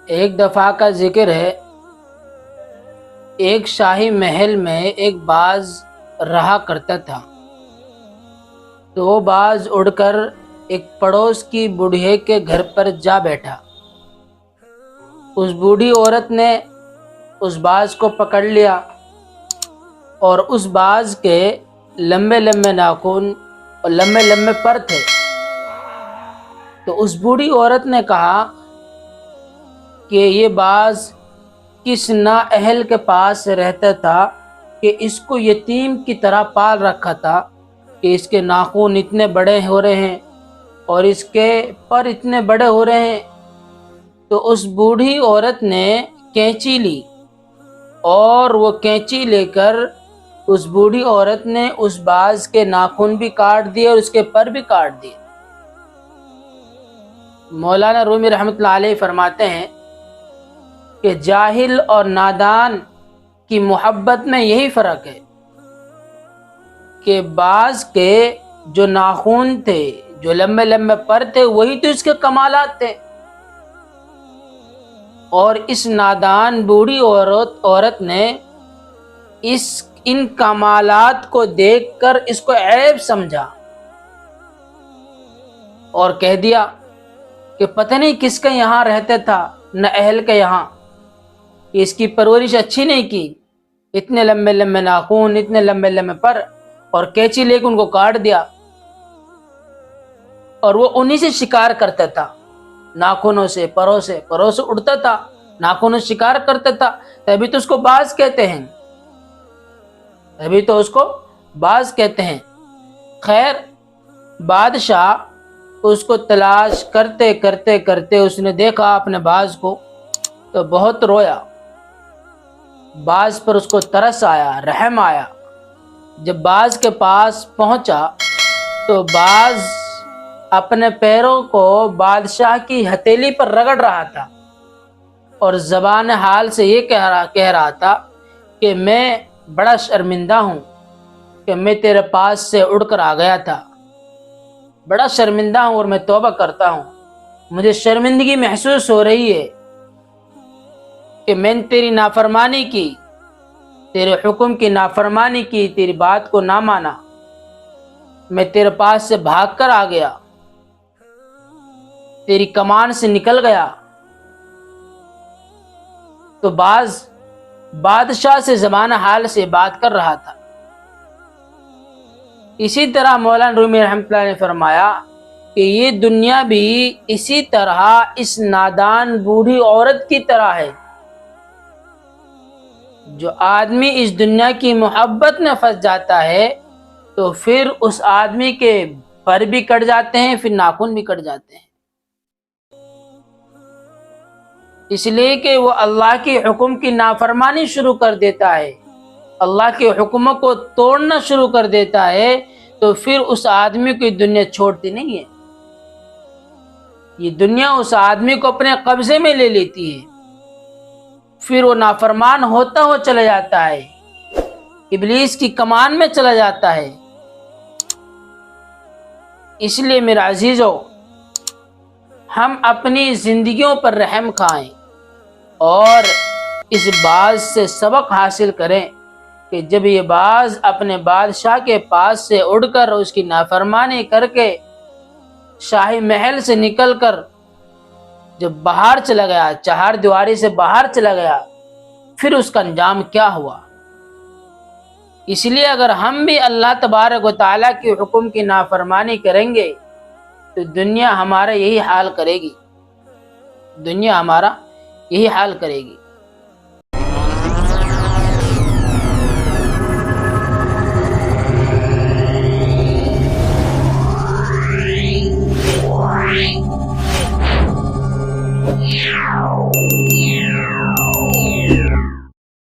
ایک دفعہ کا ذکر ہے، ایک شاہی محل میں ایک باز رہا کرتا تھا، تو وہ باز اڑ کر ایک پڑوس کی بوڑھے کے گھر پر جا بیٹھا۔ اس بوڑھی عورت نے اس باز کو پکڑ لیا اور اس باز کے لمبے لمبے ناخن اور لمبے لمبے پر تھے۔ تو اس بوڑھی عورت نے کہا کہ یہ باز کس نااہل کے پاس رہتا تھا کہ اس کو یتیم کی طرح پال رکھا تھا کہ اس کے ناخن اتنے بڑے ہو رہے ہیں اور اس کے پر اتنے بڑے ہو رہے ہیں۔ تو اس بوڑھی عورت نے کینچی لی اور وہ کینچی لے کر اس بوڑھی عورت نے اس باز کے ناخن بھی کاٹ دیے اور اس کے پر بھی کاٹ دیے۔ مولانا رومی رحمۃ اللہ علیہ فرماتے ہیں کہ جاہل اور نادان کی محبت میں یہی فرق ہے کہ باز کے جو ناخن تھے، جو لمبے لمبے پر تھے، وہی تو اس کے کمالات تھے، اور اس نادان بوڑھی عورت نے ان کمالات کو دیکھ کر اس کو عیب سمجھا اور کہہ دیا کہ پتہ نہیں کس کے یہاں رہتا تھا، نہ اہل کے یہاں، اس کی پرورش اچھی نہیں کی، اتنے لمبے لمبے ناخن، اتنے لمبے لمبے پر، اور کینچی لے کے ان کو کاٹ دیا۔ اور وہ انہی سے شکار کرتا تھا، ناخنوں سے، پروں سے اڑتا تھا، ناخنوں سے شکار کرتا تھا، تبھی تو اس کو باز کہتے ہیں، تبھی تو اس کو باز کہتے ہیں۔ خیر، بادشاہ اس کو تلاش کرتے کرتے کرتے اس نے دیکھا اپنے باز کو تو بہت رویا، باز پر اس کو ترس آیا، رحم آیا۔ جب باز کے پاس پہنچا تو باز اپنے پیروں کو بادشاہ کی ہتھیلی پر رگڑ رہا تھا اور زبان حال سے یہ کہہ رہا تھا کہ میں بڑا شرمندہ ہوں کہ میں تیرے پاس سے اڑ کر آ گیا تھا، بڑا شرمندہ ہوں اور میں توبہ کرتا ہوں، مجھے شرمندگی محسوس ہو رہی ہے کہ میں نے تیری نافرمانی کی، تیرے حکم کی نافرمانی کی، تیری بات کو نہ مانا، میں تیرے پاس سے بھاگ کر آ گیا، تیری کمان سے نکل گیا۔ تو باز بادشاہ سے زبان حال سے بات کر رہا تھا۔ اسی طرح مولانا رومی رحمۃ اللہ نے فرمایا کہ یہ دنیا بھی اسی طرح اس نادان بوڑھی عورت کی طرح ہے۔ جو آدمی اس دنیا کی محبت میں پھنس جاتا ہے تو پھر اس آدمی کے پر بھی کٹ جاتے ہیں، پھر ناخن بھی کٹ جاتے ہیں، اس لیے کہ وہ اللہ کے حکم کی نافرمانی شروع کر دیتا ہے، اللہ کے حکموں کو توڑنا شروع کر دیتا ہے، تو پھر اس آدمی کو یہ دنیا چھوڑتی نہیں ہے، یہ دنیا اس آدمی کو اپنے قبضے میں لے لیتی ہے، پھر وہ نافرمان ہوتا ہوا چلا جاتا ہے، ابلیس کی کمان میں چلا جاتا ہے۔ اس لیے میرے عزیزو، ہم اپنی زندگیوں پر رحم کھائیں اور اس باز سے سبق حاصل کریں کہ جب یہ باز اپنے بادشاہ کے پاس سے اڑ کر اس کی نافرمانی کر کے شاہی محل سے نکل کر جب باہر چلا گیا، چہار دیواری سے باہر چلا گیا، پھر اس کا انجام کیا ہوا۔ اس لیے اگر ہم بھی اللہ تبارک و تعالیٰ کے حکم کی نافرمانی کریں گے تو دنیا ہمارا یہی حال کرے گی، دنیا ہمارا یہی حال کرے گی۔